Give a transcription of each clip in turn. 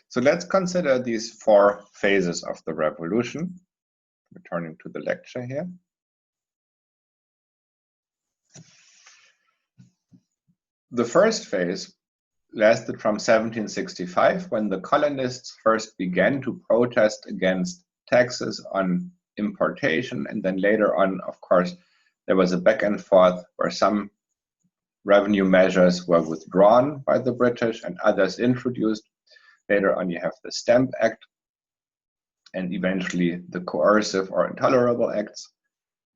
So let's consider these four phases of the revolution. Returning to the lecture here. The first phase lasted from 1765, when the colonists first began to protest against taxes on importation, and then later on, of course, there was a back and forth where some revenue measures were withdrawn by the British and others introduced. Later on, you have the Stamp Act and eventually the coercive or intolerable acts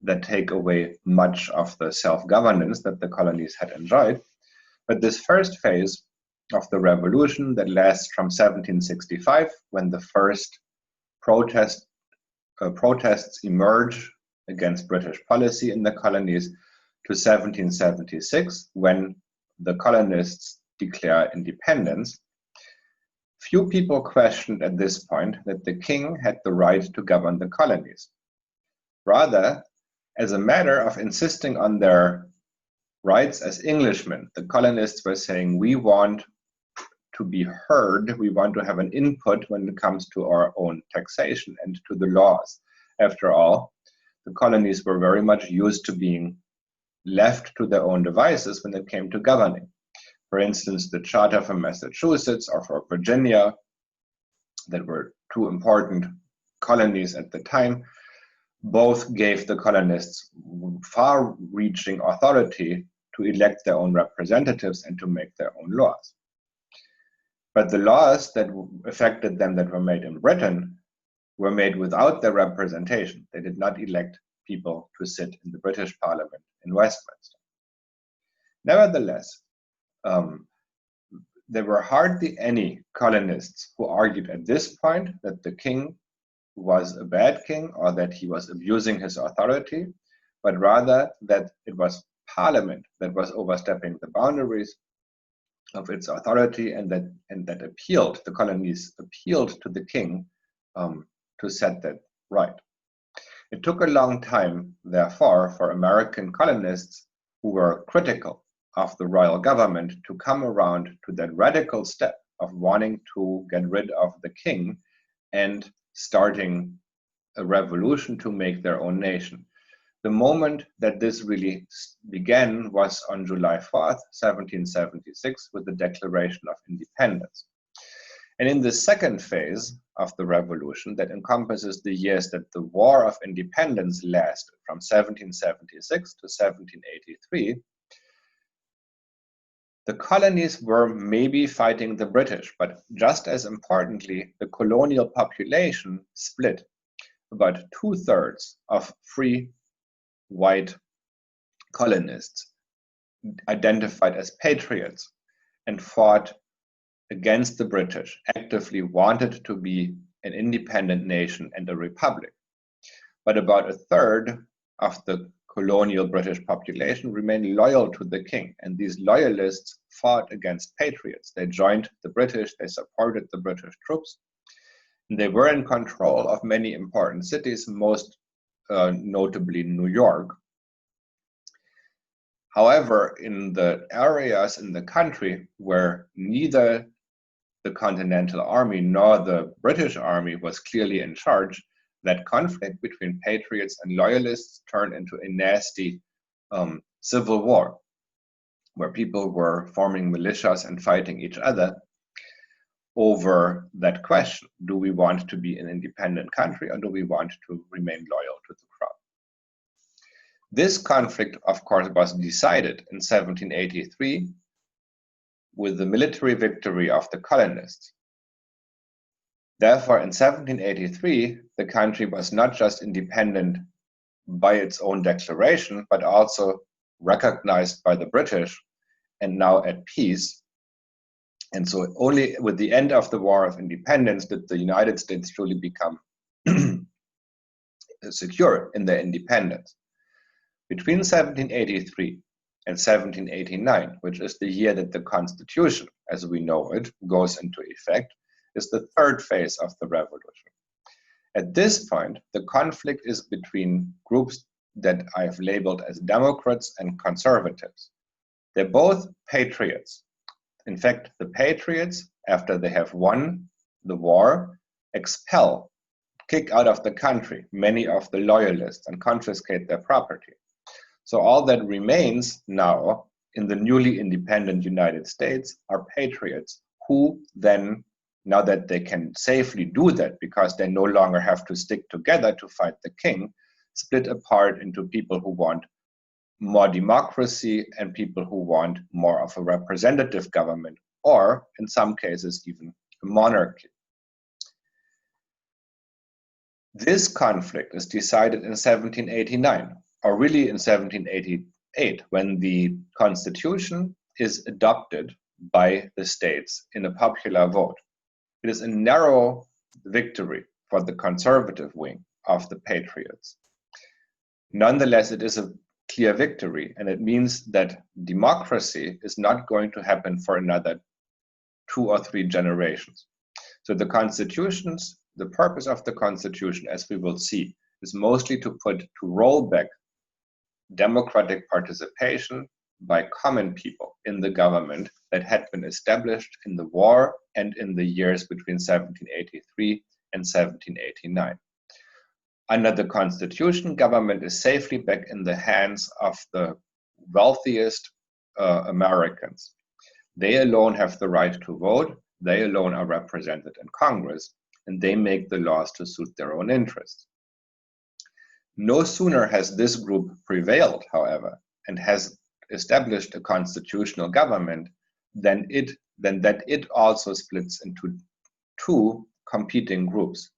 that take away much of the self-governance that the colonies had enjoyed. But this first phase of the revolution that lasts from 1765, when the first protests emerge against British policy in the colonies, to 1776, when the colonists declare independence, few people questioned at this point that the king had the right to govern the colonies. Rather, as a matter of insisting on their rights as Englishmen, the colonists were saying, we want to be heard, we want to have an input when it comes to our own taxation and to the laws. After all, the colonies were very much used to being left to their own devices when it came to governing. For instance, the Charter for Massachusetts or for Virginia, that were two important colonies at the time, both gave the colonists far-reaching authority to elect their own representatives and to make their own laws. But the laws that affected them that were made in Britain were made without their representation. They did not elect people to sit in the British Parliament in Westminster. Nevertheless, there were hardly any colonists who argued at this point that the king was a bad king or that he was abusing his authority, but rather that it was Parliament that was overstepping the boundaries of its authority, and that appealed, the colonies appealed to the king to set that right. It took a long time, therefore, for American colonists who were critical of the royal government to come around to that radical step of wanting to get rid of the king and starting a revolution to make their own nation. The moment that this really began was on July 4th, 1776, with the Declaration of Independence. And in the second phase of the revolution, that encompasses the years that the War of Independence lasted from 1776 to 1783, the colonies were maybe fighting the British, but just as importantly, the colonial population split. About 2/3 of free white colonists identified as patriots and fought against the British, actively wanted to be an independent nation and a republic. But about 1/3 of the colonial British population remained loyal to the king, and these loyalists fought against patriots. They joined the British, they supported the British troops, and they were in control of many important cities, most notably New York. However, in the areas in the country where neither the Continental Army nor the British Army was clearly in charge, that conflict between patriots and loyalists turned into a nasty civil war, where people were forming militias and fighting each other over that question. Do we want to be an independent country, or do we want to remain loyal to the crown? This conflict, of course, was decided in 1783 with the military victory of the colonists. Therefore, in 1783, the country was not just independent by its own declaration, but also recognized by the British and now at peace. And so only with the end of the War of Independence did the United States truly become secure in their independence. Between 1783 and 1789, which is the year that the Constitution, as we know it, goes into effect, is the third phase of the revolution. At this point, the conflict is between groups that I've labeled as Democrats and conservatives. They're both patriots. In fact, the patriots, after they have won the war, expel, kick out of the country many of the loyalists and confiscate their property. So all that remains now in the newly independent United States are patriots who then, now that they can safely do that because they no longer have to stick together to fight the king, split apart into people who want more democracy and people who want more of a representative government, or in some cases even a monarchy. This conflict is decided in 1789, or really in 1788, when the constitution is adopted by the states in a popular vote. It is a narrow victory for the conservative wing of the patriots. Nonetheless, it is a clear victory, and it means that democracy is not going to happen for another 2 or 3 generations. So the purpose of the constitution, as we will see, is mostly to roll back democratic participation by common people in the government that had been established in the war and in the years between 1783 and 1789. Under the constitution, government is safely back in the hands of the wealthiest Americans. They alone have the right to vote, they alone are represented in Congress, and they make the laws to suit their own interests. No sooner has this group prevailed, however, and has established a constitutional government than that it also splits into 2 competing groups: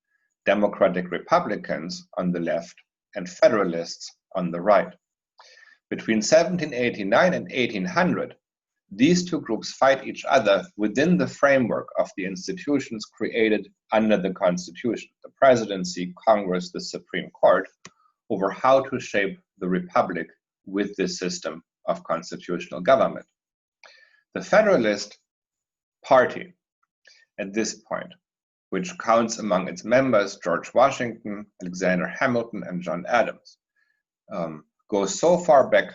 Democratic Republicans on the left and Federalists on the right. Between 1789 and 1800, these 2 groups fight each other within the framework of the institutions created under the Constitution, the presidency, Congress, the Supreme Court, over how to shape the republic with this system of constitutional government. The Federalist Party, at this point, which counts among its members George Washington, Alexander Hamilton, and John Adams, goes so far back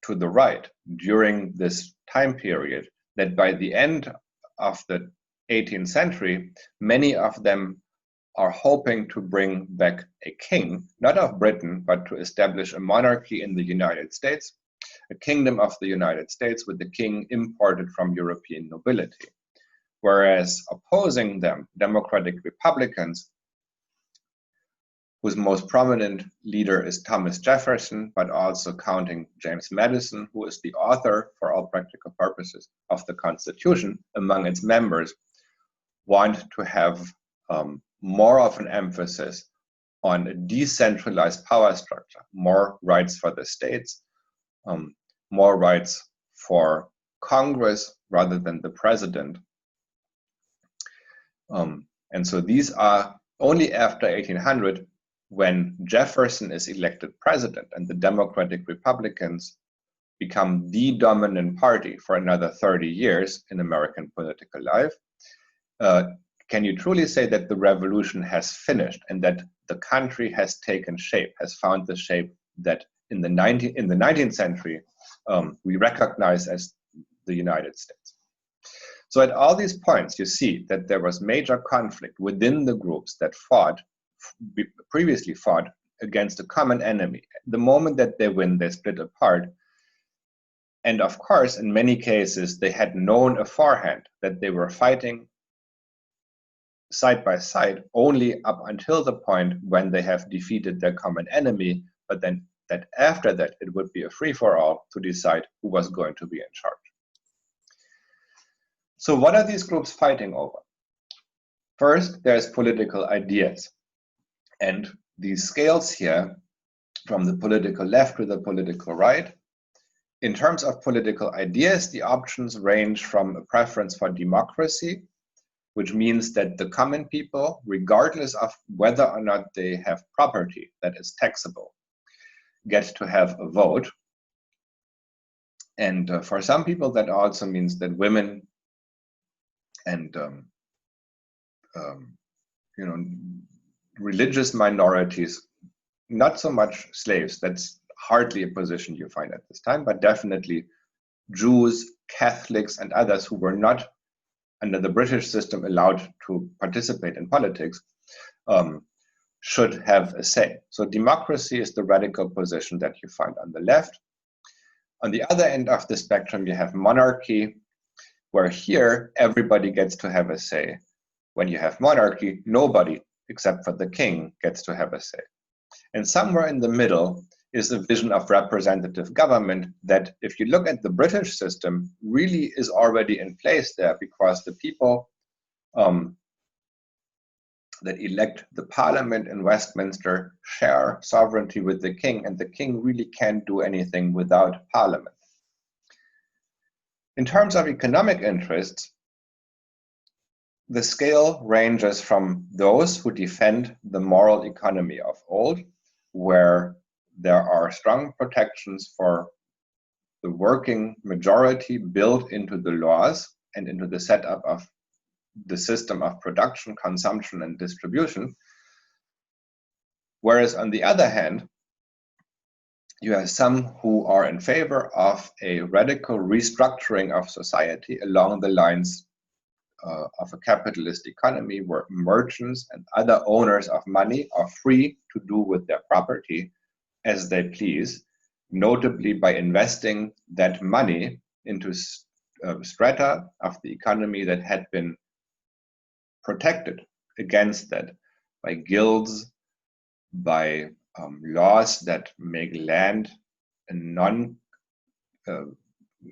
to the right during this time period that by the end of the 18th century, many of them are hoping to bring back a king, not of Britain, but to establish a monarchy in the United States, a kingdom of the United States with the king imported from European nobility. Whereas opposing them, Democratic Republicans, whose most prominent leader is Thomas Jefferson, but also counting James Madison, who is the author, for all practical purposes, of the Constitution, among its members, want to have more of an emphasis on a decentralized power structure, more rights for the states, more rights for Congress rather than the president. And so these are only after 1800, when Jefferson is elected president and the Democratic Republicans become the dominant party for another 30 years in American political life, can you truly say that the revolution has finished and that the country has taken shape, has found the shape that in the 19th century we recognize as the United States? So at all these points, you see that there was major conflict within the groups that previously fought against a common enemy. The moment that they win, they split apart. And of course, in many cases, they had known beforehand that they were fighting side by side only up until the point when they have defeated their common enemy, but then that after that, it would be a free-for-all to decide who was going to be in charge. So what are these groups fighting over? First, there's political ideas. And these scales here, from the political left to the political right, in terms of political ideas, the options range from a preference for democracy, which means that the common people, regardless of whether or not they have property that is taxable, get to have a vote. And for some people, that also means that women and religious minorities, not so much slaves, that's hardly a position you find at this time, but definitely Jews, Catholics, and others who were not under the British system allowed to participate in politics, should have a say. So democracy is the radical position that you find on the left. On the other end of the spectrum, you have monarchy, where here everybody gets to have a say. When you have monarchy, nobody except for the king gets to have a say. And somewhere in the middle is a vision of representative government that, if you look at the British system, really is already in place there, because the people that elect the parliament in Westminster share sovereignty with the king, and the king really can't do anything without parliament. In terms of economic interests, the scale ranges from those who defend the moral economy of old, where there are strong protections for the working majority built into the laws and into the setup of the system of production, consumption, and distribution. Whereas on the other hand, you have some who are in favor of a radical restructuring of society along the lines of a capitalist economy where merchants and other owners of money are free to do with their property as they please, notably by investing that money into strata of the economy that had been protected against that by guilds, by laws that make land a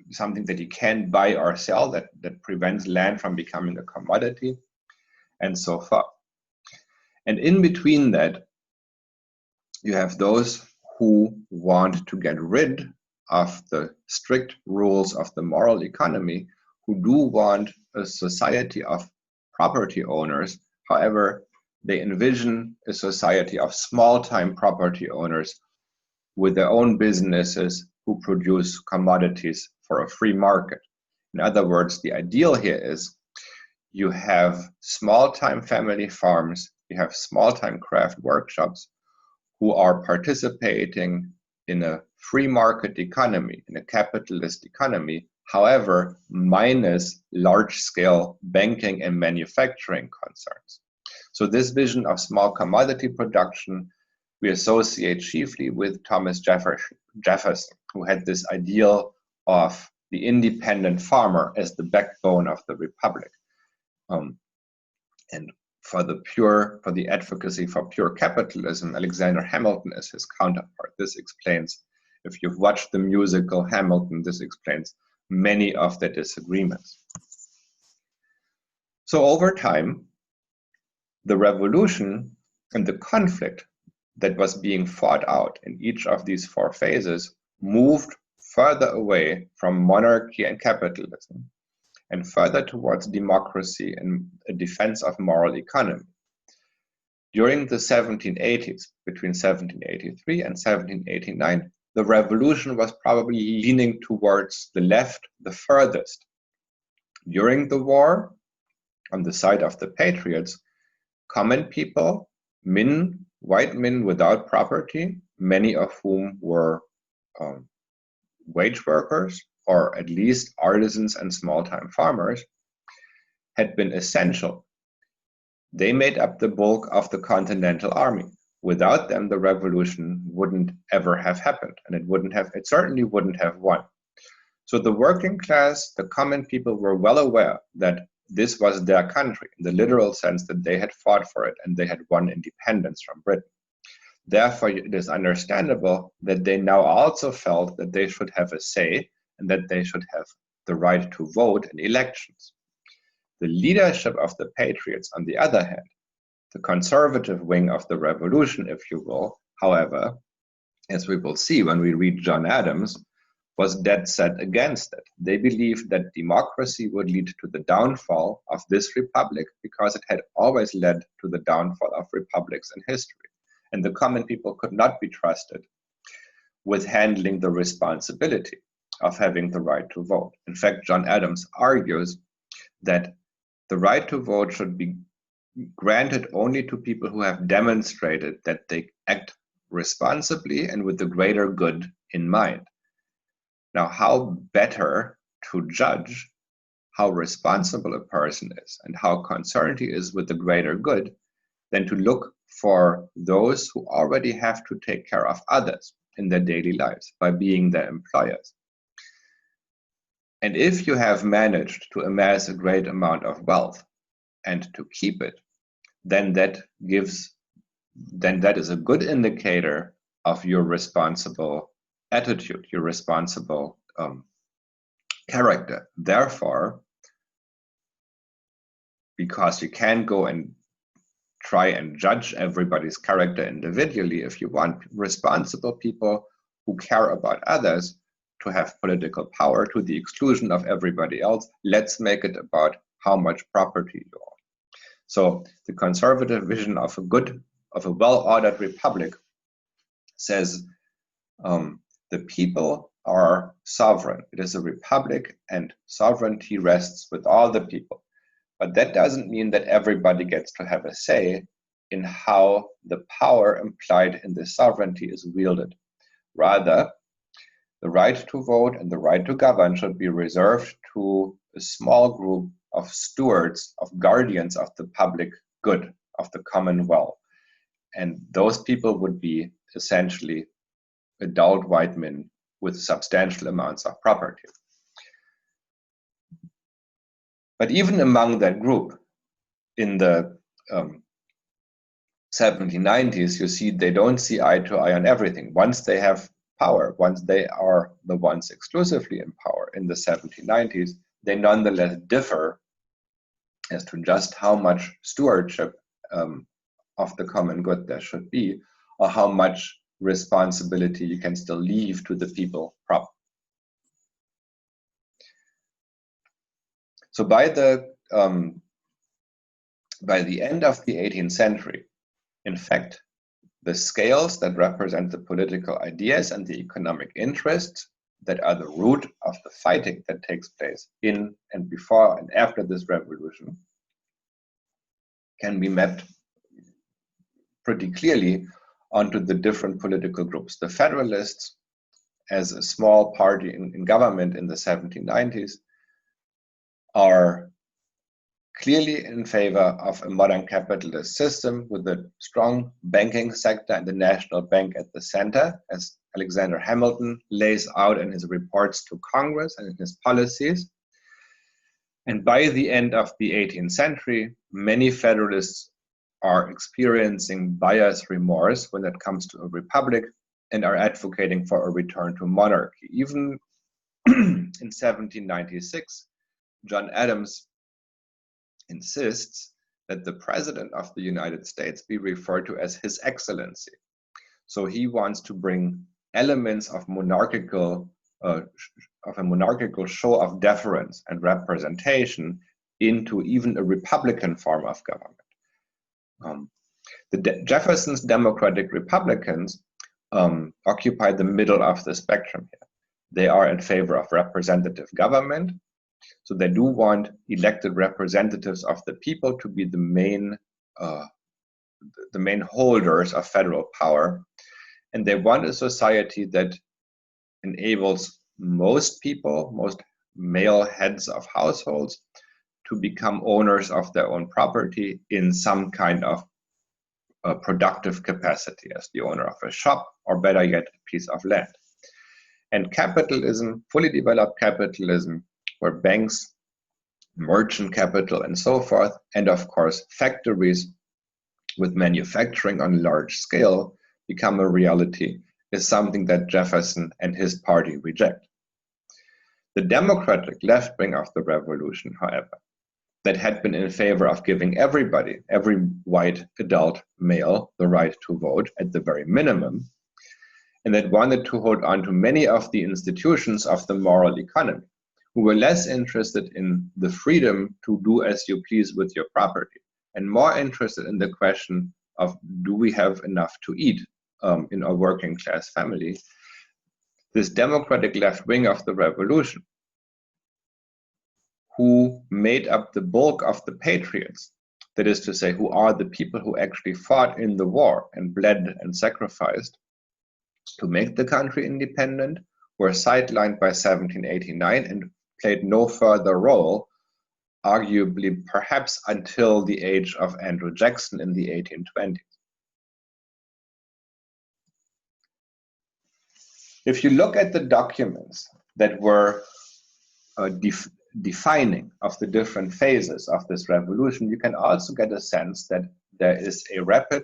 something that you can't buy or sell, that prevents land from becoming a commodity, and so forth. And in between that, you have those who want to get rid of the strict rules of the moral economy, who do want a society of property owners. However, they envision a society of small-time property owners with their own businesses who produce commodities for a free market. In other words, the ideal here is you have small-time family farms, you have small-time craft workshops who are participating in a free market economy, in a capitalist economy, however, minus large-scale banking and manufacturing concerns. So this vision of small commodity production we associate chiefly with Thomas Jefferson, who had this ideal of the independent farmer as the backbone of the republic. And for the advocacy for pure capitalism, Alexander Hamilton is his counterpart. This explains, if you've watched the musical Hamilton, this explains many of the disagreements. So over time, the revolution and the conflict that was being fought out in each of these four phases moved further away from monarchy and capitalism and further towards democracy and a defense of moral economy. During the 1780s, between 1783 and 1789, the revolution was probably leaning towards the left the furthest. During the war, on the side of the patriots, common people, white men without property, many of whom were wage workers, or at least artisans and small-time farmers, had been essential. They made up the bulk of the Continental Army. Without them, the revolution wouldn't ever have happened, and it certainly wouldn't have won. So the working class, the common people, were well aware that this was their country, in the literal sense that they had fought for it and they had won independence from Britain. Therefore, it is understandable that they now also felt that they should have a say and that they should have the right to vote in elections. The leadership of the Patriots, on the other hand, the conservative wing of the revolution, if you will, however, as we will see when we read John Adams, was dead set against it. They believed that democracy would lead to the downfall of this republic because it had always led to the downfall of republics in history. And the common people could not be trusted with handling the responsibility of having the right to vote. In fact, John Adams argues that the right to vote should be granted only to people who have demonstrated that they act responsibly and with the greater good in mind. Now, how better to judge how responsible a person is and how concerned he is with the greater good than to look for those who already have to take care of others in their daily lives by being their employers. And if you have managed to amass a great amount of wealth and to keep it, then that is a good indicator of your responsible attitude, your responsible character. Therefore, because you can't go and try and judge everybody's character individually, if you want responsible people who care about others to have political power to the exclusion of everybody else, let's make it about how much property you own. So the conservative vision of a well-ordered republic says the people are sovereign. It is a republic and sovereignty rests with all the people. But that doesn't mean that everybody gets to have a say in how the power implied in this sovereignty is wielded. Rather, the right to vote and the right to govern should be reserved to a small group of stewards, of guardians of the public good, of the common well. And those people would be essentially adult white men with substantial amounts of property. But even among that group, in the 1790s, you see they don't see eye to eye on everything. Once they have power, once they are the ones exclusively in power in the 1790s, they nonetheless differ as to just how much stewardship of the common good there should be, or how much responsibility you can still leave to the people proper. So by the end of the 18th century, in fact, the scales that represent the political ideas and the economic interests that are the root of the fighting that takes place in and before and after this revolution can be mapped pretty clearly onto the different political groups. The Federalists, as a small party in government in the 1790s, are clearly in favor of a modern capitalist system with a strong banking sector and the national bank at the center, as Alexander Hamilton lays out in his reports to Congress and in his policies. And by the end of the 18th century, many Federalists are experiencing buyer's remorse when it comes to a republic and are advocating for a return to monarchy. Even in 1796, John Adams insists that the President of the United States be referred to as His Excellency. So he wants to bring elements of a monarchical show of deference and representation into even a republican form of government. Jefferson's Democratic Republicans occupy the middle of the spectrum here. They are in favor of representative government. So they do want elected representatives of the people to be the main holders of federal power. And they want a society that enables most people, most male heads of households, to become owners of their own property in some kind of productive capacity, as the owner of a shop, or better yet, a piece of land. And capitalism, fully developed capitalism, where banks, merchant capital, and so forth, and of course factories with manufacturing on a large scale become a reality, is something that Jefferson and his party reject. The democratic left wing of the revolution, however, that had been in favor of giving everybody, every white adult male, the right to vote at the very minimum, and that wanted to hold on to many of the institutions of the moral economy, who were less interested in the freedom to do as you please with your property, and more interested in the question of, do we have enough to eat in a working class family? This democratic left wing of the revolution, who made up the bulk of the patriots, that is to say, who are the people who actually fought in the war and bled and sacrificed to make the country independent, were sidelined by 1789 and played no further role arguably perhaps until the age of Andrew Jackson in the 1820s. If you look at the documents that were defining of the different phases of this revolution, you can also get a sense that there is a rapid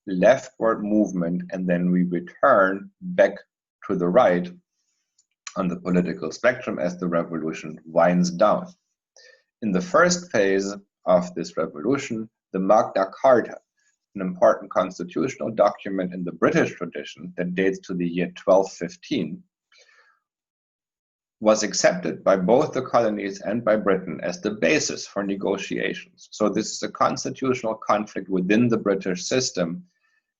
leftward movement, and then we return back to the right on the political spectrum as the revolution winds down. In the first phase of this revolution, the Magna Carta, an important constitutional document in the British tradition that dates to the year 1215, was accepted by both the colonies and by Britain as the basis for negotiations. So this is a constitutional conflict within the British system,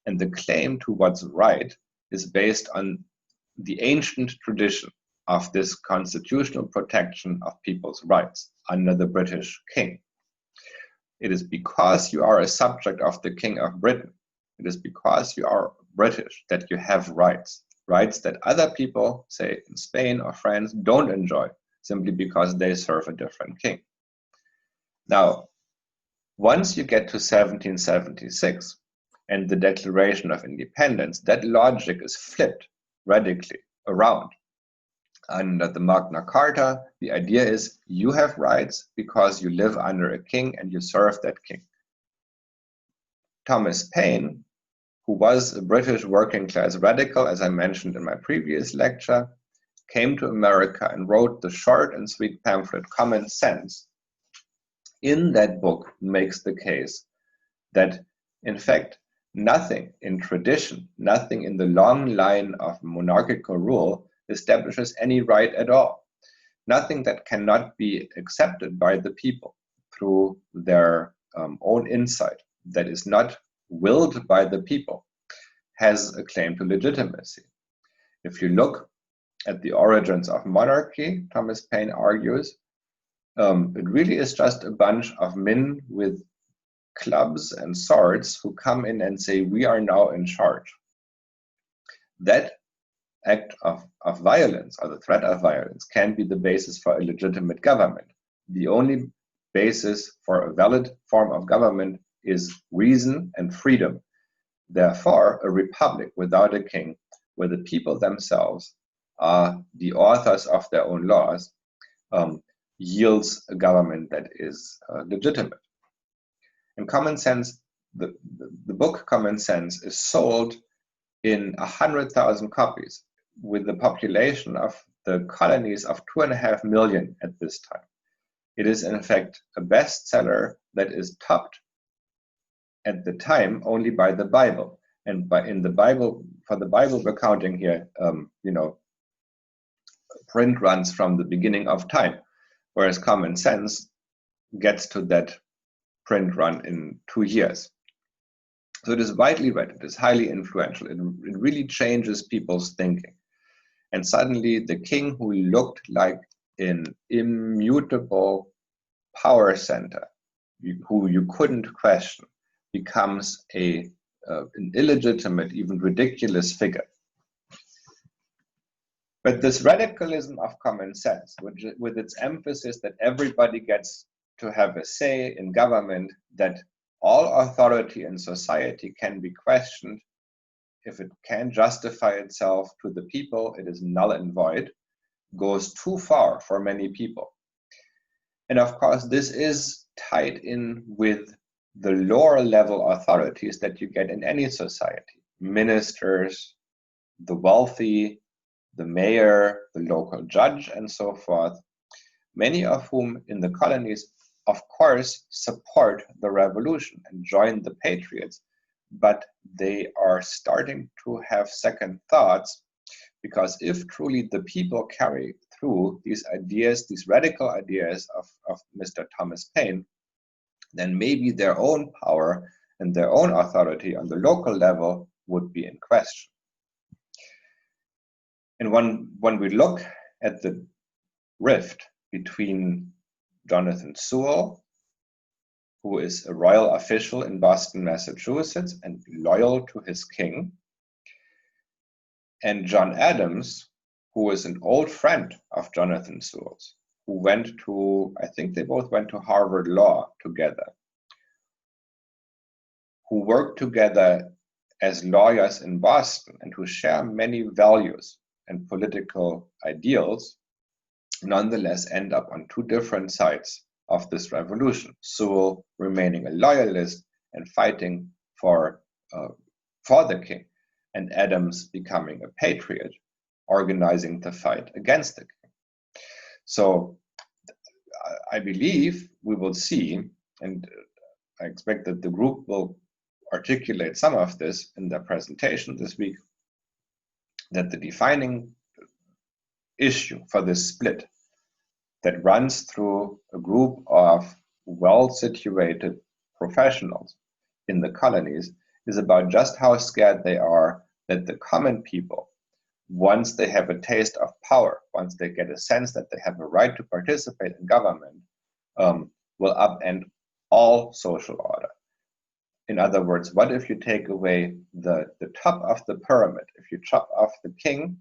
and the claim to what's right is based on the ancient tradition of this constitutional protection of people's rights under the British king. It is because you are a subject of the King of Britain, it is because you are British that you have rights that other people, say in Spain or France, don't enjoy simply because they serve a different king. Now, once you get to 1776 and the Declaration of Independence, that logic is flipped radically around. Under the Magna Carta, the idea is you have rights because you live under a king and you serve that king. Thomas Paine, who was a British working class radical, as I mentioned in my previous lecture, came to America and wrote the short and sweet pamphlet Common Sense. In that book makes the case that, in fact, nothing in tradition, nothing in the long line of monarchical rule establishes any right at all. Nothing that cannot be accepted by the people through their own insight, that is not willed by the people, has a claim to legitimacy. If you look at the origins of monarchy, Thomas Paine argues, it really is just a bunch of men with clubs and swords who come in and say, we are now in charge. That act of violence, or the threat of violence, can be the basis for a legitimate government. The only basis for a valid form of government is reason and freedom. Therefore, a republic without a king, where the people themselves are the authors of their own laws, yields a government that is legitimate. In Common Sense, the book Common Sense is sold in 100,000 copies, with the population of the colonies of 2.5 million at this time. It is in fact a bestseller that is topped at the time only by the Bible. And in the Bible, for the Bible we're counting here, print runs from the beginning of time, whereas Common Sense gets to that print run in 2 years. So it is widely read, it is highly influential, it really changes people's thinking. And suddenly the king, who looked like an immutable power center, who you couldn't question, becomes an illegitimate, even ridiculous figure. But this radicalism of Common Sense, with its emphasis that everybody gets to have a say in government, that all authority in society can be questioned, if it can justify itself to the people, it is null and void, goes too far for many people. And of course, this is tied in with the lower level authorities that you get in any society. Ministers, the wealthy, the mayor, the local judge, and so forth, many of whom in the colonies, of course, support the revolution and join the patriots, but they are starting to have second thoughts, because if truly the people carry through these ideas, these radical ideas of Mr. Thomas Paine, then maybe their own power and their own authority on the local level would be in question. And when we look at the rift between Jonathan Sewell, who is a royal official in Boston, Massachusetts, and loyal to his king, and John Adams, who is an old friend of Jonathan Sewell's, who went to, I think they both went to Harvard Law together, who worked together as lawyers in Boston and who share many values and political ideals, nonetheless end up on two different sides of this revolution. Sewall remaining a loyalist and fighting for the king, and Adams becoming a patriot, organizing the fight against the king. So I believe we will see, and I expect that the group will articulate some of this in their presentation this week, that the defining issue for this split that runs through a group of well-situated professionals in the colonies is about just how scared they are that the common people, once they have a taste of power, once they get a sense that they have a right to participate in government, will upend all social order. In other words, what if you take away the top of the pyramid? If you chop off the king,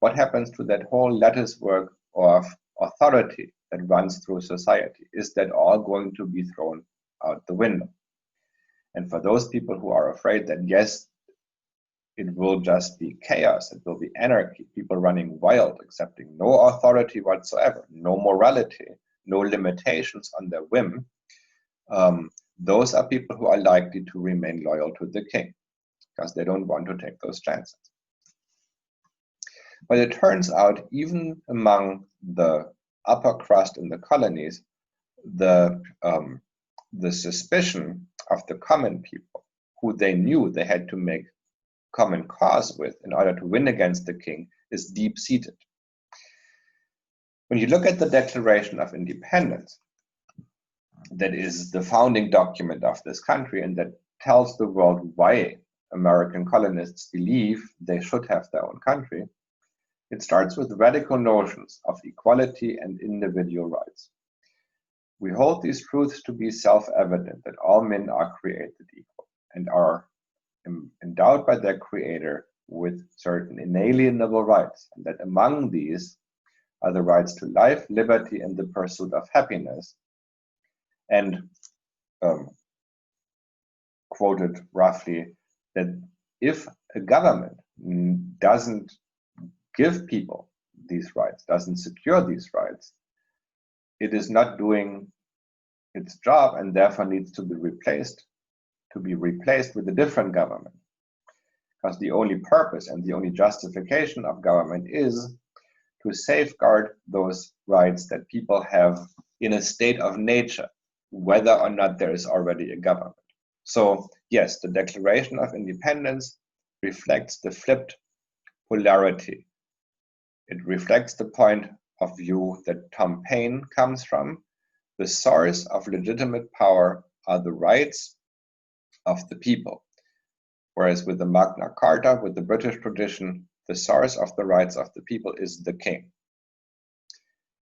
what happens to that whole latticework of authority that runs through society? Is that all going to be thrown out the window? And for those people who are afraid that, yes, it will just be chaos, it will be anarchy, people running wild, accepting no authority whatsoever, no morality, no limitations on their whim, those are people who are likely to remain loyal to the king because they don't want to take those chances. But it turns out, even among the upper crust in the colonies, the suspicion of the common people, who they knew they had to make common cause with in order to win against the king, is deep-seated. When you look at the Declaration of Independence, that is the founding document of this country and that tells the world why American colonists believe they should have their own country, it starts with radical notions of equality and individual rights. We hold these truths to be self-evident, that all men are created equal and are endowed by their creator with certain inalienable rights, and that among these are the rights to life, liberty, and the pursuit of happiness. And quoted roughly that if a government doesn't give people these rights, doesn't secure these rights, it is not doing its job and therefore needs to be replaced with a different government. Because the only purpose and the only justification of government is to safeguard those rights that people have in a state of nature, whether or not there is already a government. So yes, the Declaration of Independence reflects the flipped polarity. It reflects the point of view that Tom Paine comes from. The source of legitimate power are the rights of the people. Whereas with the Magna Carta, with the British tradition, the source of the rights of the people is the king.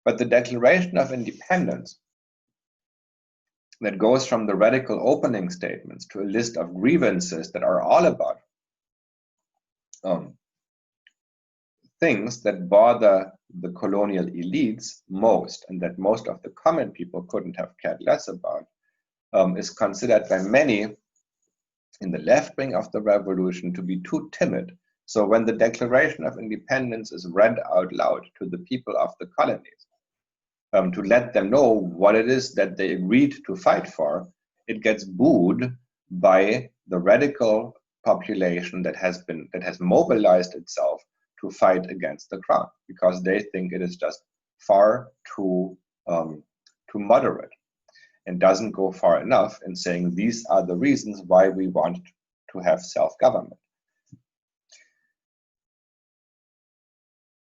But the Declaration of Independence, that goes from the radical opening statements to a list of grievances that are all about things that bother the colonial elites most, and that most of the common people couldn't have cared less about, is considered by many in the left wing of the revolution to be too timid. So when the Declaration of Independence is read out loud to the people of the colonies, to let them know what it is that they agreed to fight for, it gets booed by the radical population that has mobilized itself to fight against the crown, because they think it is just far too moderate and doesn't go far enough in saying these are the reasons why we want to have self-government.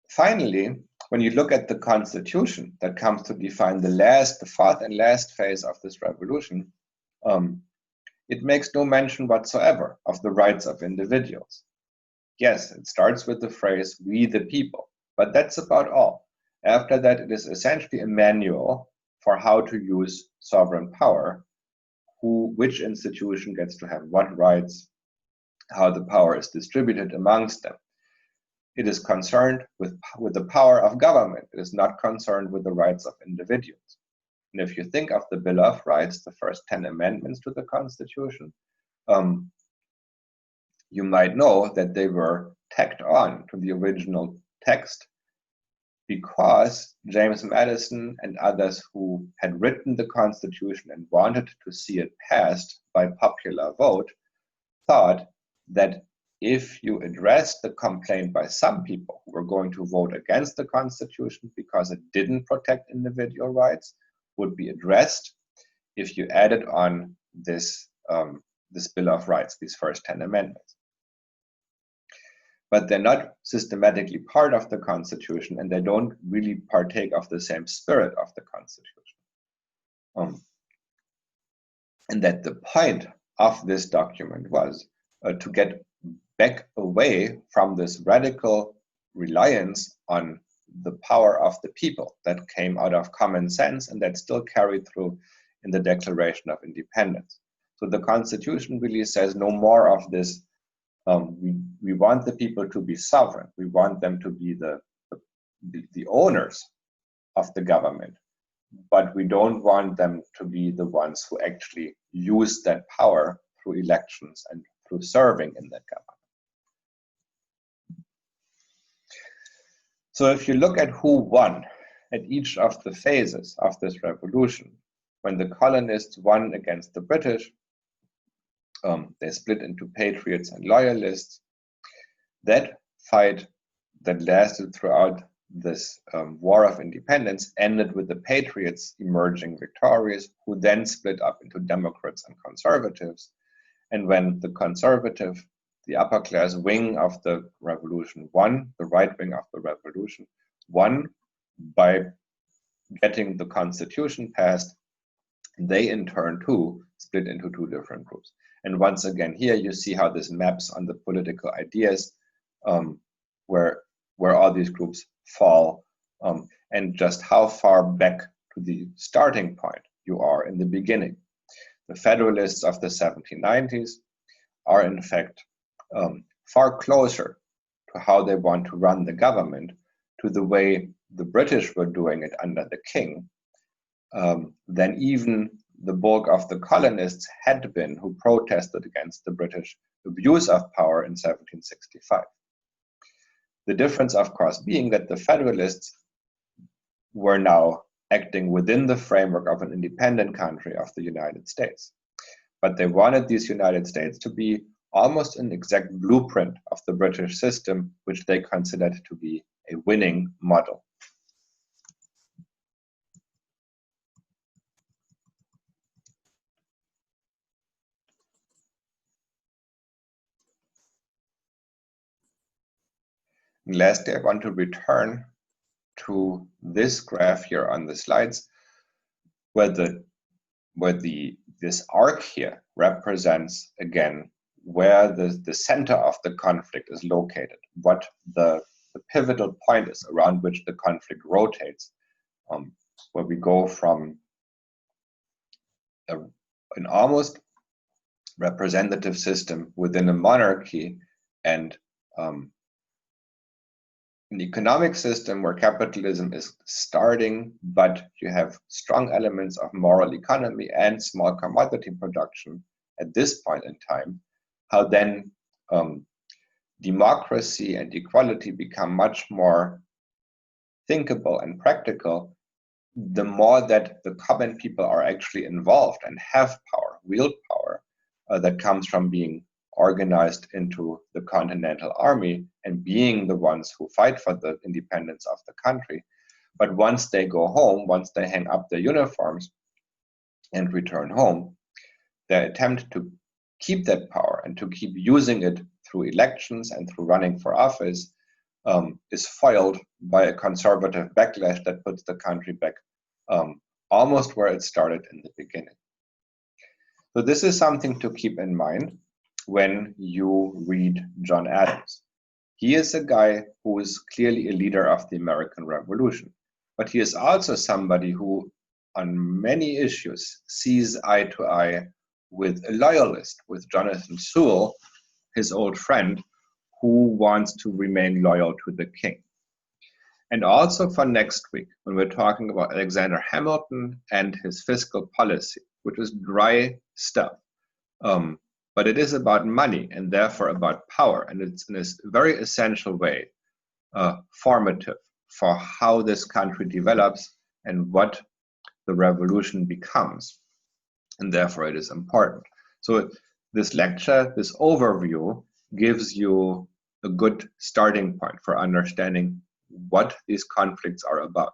Finally, when you look at the Constitution that comes to define the fourth and last phase of this revolution, it makes no mention whatsoever of the rights of individuals. Yes, it starts with the phrase, "we the people," but that's about all. After that, it is essentially a manual for how to use sovereign power, which institution gets to have what rights, how the power is distributed amongst them. it is concerned with the power of government. It is not concerned with the rights of individuals. And if you think of the Bill of Rights, the first 10 amendments to the Constitution, you might know that they were tacked on to the original text because James Madison and others who had written the Constitution and wanted to see it passed by popular vote thought that if you addressed the complaint by some people who were going to vote against the Constitution because it didn't protect individual rights, would be addressed if you added on this, this Bill of Rights, these first 10 amendments. But they're not systematically part of the Constitution, and they don't really partake of the same spirit of the Constitution. And that the point of this document was to get back away from this radical reliance on the power of the people that came out of common sense and that still carried through in the Declaration of Independence. So the Constitution really says no more of this. We want the people to be sovereign. We want them to be the owners of the government, but we don't want them to be the ones who actually use that power through elections and through serving in that government. So if you look at who won at each of the phases of this revolution, when the colonists won against the British, they split into patriots and loyalists. That fight that lasted throughout this War of Independence ended with the patriots emerging victorious, who then split up into Democrats and conservatives. And when the conservative, the upper class wing of the revolution won, the right wing of the revolution won by getting the Constitution passed, they in turn too split into two different groups. And once again, here you see how this maps on the political ideas where all these groups fall, and just how far back to the starting point you are in the beginning. The Federalists of the 1790s are in fact far closer to how they want to run the government, to the way the British were doing it under the king, than even the bulk of the colonists had been who protested against the British abuse of power in 1765. The difference, of course, being that the Federalists were now acting within the framework of an independent country of the United States. But they wanted these United States to be almost an exact blueprint of the British system, which they considered to be a winning model. And lastly, I want to return to this graph here on the slides, where this arc here represents again where the center of the conflict is located, what the pivotal point is around which the conflict rotates, where we go from an almost representative system within a monarchy and an economic system where capitalism is starting, but you have strong elements of moral economy and small commodity production at this point in time, how then democracy and equality become much more thinkable and practical, the more that the common people are actually involved and have power, real power, that comes from being organized into the Continental Army and being the ones who fight for the independence of the country. But once they go home, once they hang up their uniforms and return home, their attempt to keep that power and to keep using it through elections and through running for office is foiled by a conservative backlash that puts the country back almost where it started in the beginning. So this is something to keep in mind when you read John Adams. He is a guy who is clearly a leader of the American Revolution, but he is also somebody who on many issues sees eye to eye with a loyalist, with Jonathan Sewell, his old friend, who wants to remain loyal to the king. And also for next week, when we're talking about Alexander Hamilton and his fiscal policy, which is dry stuff. But it is about money and therefore about power. And it's in a very essential way formative for how this country develops and what the revolution becomes. And therefore it is important. So this lecture, this overview, gives you a good starting point for understanding what these conflicts are about.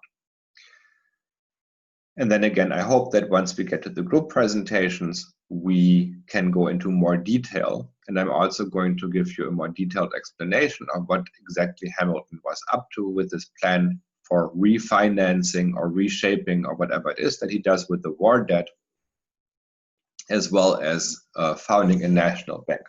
And then again, I hope that once we get to the group presentations, we can go into more detail. And I'm also going to give you a more detailed explanation of what exactly Hamilton was up to with this plan for refinancing or reshaping or whatever it is that he does with the war debt, as well as founding a national bank.